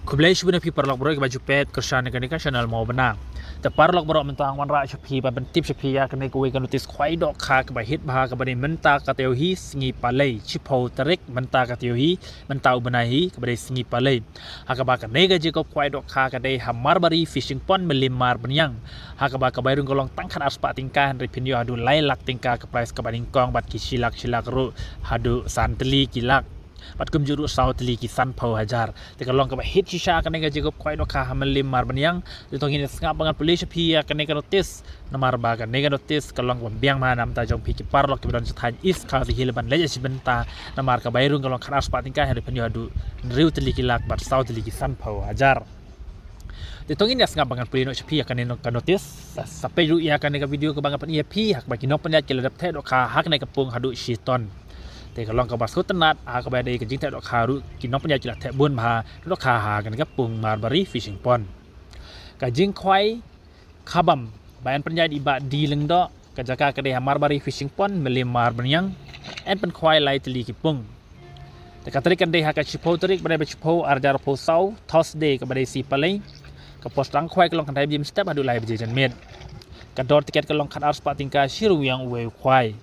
Kublai sebenarnya pi parlok bro ke baju pet kersan kan channel mau benar. Te parlok bro mentang wan ra sepi ban tip sepi ya kan ko kan notis khwai dok kha ke ba hit ba ke ba menta ka teu hi sngi palai chipo tarik menta ka teu hi menta ubenahi ke ba sngi palai. Ha ka ba ka nega je ko khwai dok kha ka dei hamar bari fishing pond melimar benyang. Ha ka ba ka bairung kolong tangkan aspa tingkah ri pinyo adu lai lak tingkah ke price ke ba kong bat ki silak ru hadu santeli kilak. Pat kum juru saut li kisan pau hajar te kalong ka hit shisha kan ga jegop khoi do kha hamelim mar banyang tu tong ini ngap bangan police phi kan ga notice namar ba kan ga notice kalong biang ma nam ta jong phi ki parlok ki don sathan is kha hi leban leje sibenta namar ka bairung kalong khan aspa tingkah hari penyu adu riu tli kilak bat saut li kisan pau hajar te tong ini ngap bangan police phi kan notice sampai ru ya kan ga video ke bangan pen ia phi hak ba ki nok penyat ki ledap the do kha hak nai kapung hadu shiton te kalong ka basku tenat a ka bade ke jing te dok kharu kinong penya jilat the bun ma dok kha ha kan ka pung marbari fishing pond ka jing khwai khabam bayan penya di ba di leng do ka jaka ka de marbari fishing pond melimar benyang en pen khwai lai tli ki pung te ka tarik kan de ha ka chipo tarik bade be chipo arjar po sau thursday ka bade si palai ka postang khwai kalong kan dai bim step adu lai beje jan met ka dor tiket kalong khat ar spa tingka siru yang we khwai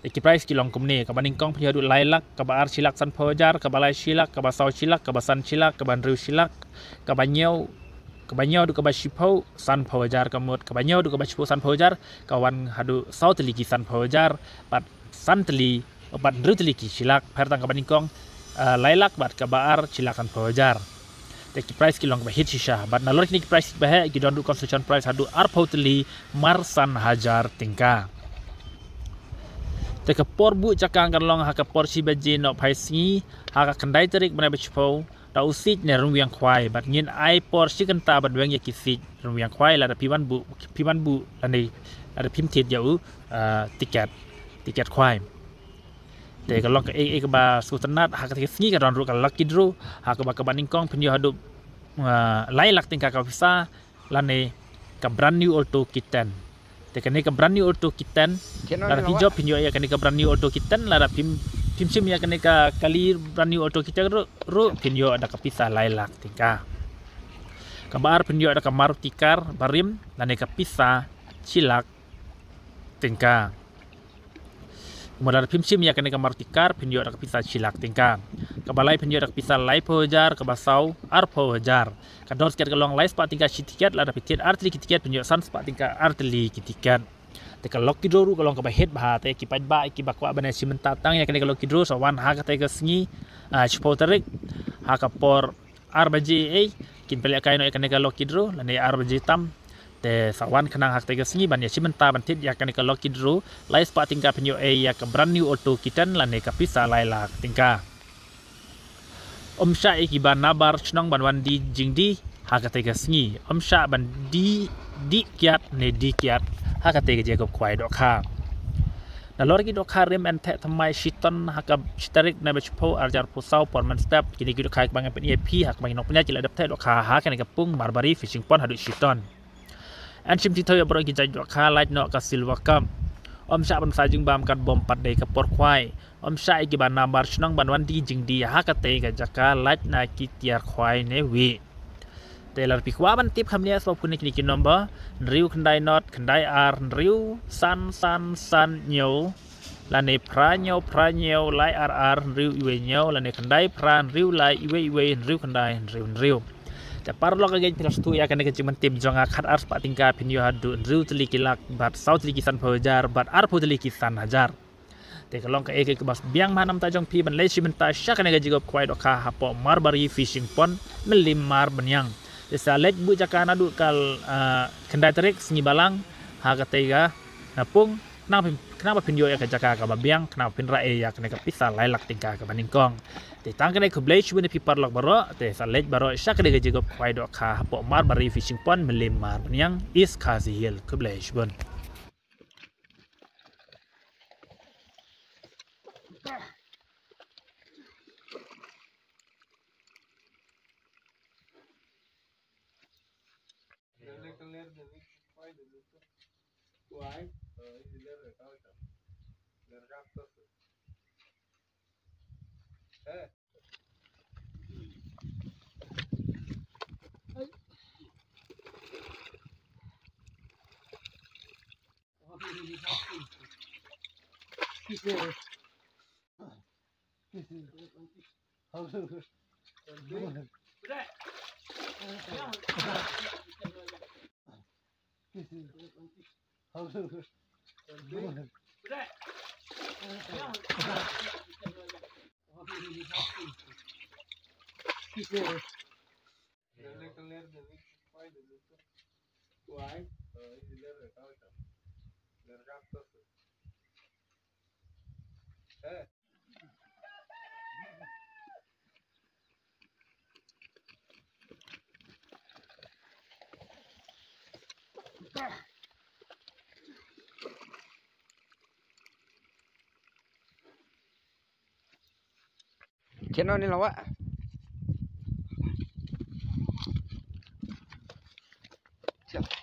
Eki price kilong kumni kabaning kong punya duk lailak kabar silak san pojar kabalai silak kabasau silak kabasan silak kabanriu silak kabanyau du kabashipau san pojar kamut kabanyau du kabashipau san pojar kawan hadu sau teliki san pojar pat san teli pat riu teliki silak pertang kabaning kong lailak bat kabar silakan pojar Eki price kilong hit shisha bat nalor kini price bahe gidon du construction price hadu arpau teli marsan hajar tingka Teka por bu cakang kan long haka por si baje no phai si haka kandai tarik bana bechpo da usit ne rung yang khwai bat ngin ai por si kan ta bat weng ya kisit rung yang khwai la da piwan bu la nei ada pim tit yau tiket khwai te kan long ka e ka ba su tanat haka ke sngi ka don ru ka lucky draw haka ba ka baning kong pinyo hadu lai lak tingka ka visa la nei ka brand new auto kitten Tekan ni ke brand new auto kitten, lara pinjau pinjau ya kan ni ke brand new auto kitten, lara pim sim ya kan ni ke kali brand new auto kitten ru pinjau ada kepisah lailak tingkah. Kabar pinjau ada ke Maruti car barim, dan ni kepisah silak tingkah. Kemudian pim sim ya kan ni ke Maruti car pinjau ada kepisah silak tingkah. Kabalai pinjau ada kepisah lai pojar kebasau ar pojar. Kador sekian kelong lai spa tingkat si tiket lah dapat tiket artli ki tiket penyo san spa tingkat artli ki tiket te kalok ki doru kalong ka bahet bah te ki pad ba ki bakwa bana si mentatang ya kene kalok ki doru sawan ha ka te ka sngi chipo tarik ha ka por ar baji e kin pele kai no kene kalok ki doru la ne ar baji tam te sawan kanang hak te ka sngi ban ya si menta ban tit ya kene kalok ki doru lai spa tingkat penyo e ya ka brand new auto kitan la ne ka pisa lai lak tingkat Omsha iki ban nabar chnong ban wan di jingdi hakatega sngi omsha ban di kiat ne di kiat hakatega jacob kwai dok kha na lor ki dok kha rem en the thamai shiton hakab shtarik na bechpo arjar pusau porman step kini ki dok kha bang pen ep hak bang nok penya cila dap the dok kha ha kan kapung marbari fishing pond hadu shiton an sim ti thoy bro ki jaj dok kha light no ka silver kam Omsha ban sajung bam kat bom pat dei ka por khwai Omsha iki ban nambar chnong ban wan di jing di hakate ga jaka lach na ki tiar khwai ne wi telar pi khwa ban tip khamnia so pun ni ki number riu khandai not khandai ar riu san nyo la ne pra nyo lai ar riu iwe nyo la ne khandai pran riu lai iwe riu khandai riu te parlok ga plus tu ya kan ke cimen tim jonga khat ar spa tingka pinyo hadu riu tli kilak bat sau tli kisan pojar bat ar pu tli kisan hajar te kalong ka ek bas biang manam ta jong pi ban le simenta sha kan ga jigop kwai dok kha hapo marbari fishing pond melimar benyang desa let bu jakana du kal kendai terik sngi balang ha ka tega napung kenapa pinjo ya kejaka ka babiang kenapa pin rae ya kena kapisa lai lak tingka ka baningkong te tang kena kublech bune pipar lak baro te salej baro syak de gejigop kwai dok ka po mar bari fishing pond melim mar banyang is kazi hill kublech bun channel ni lawak siap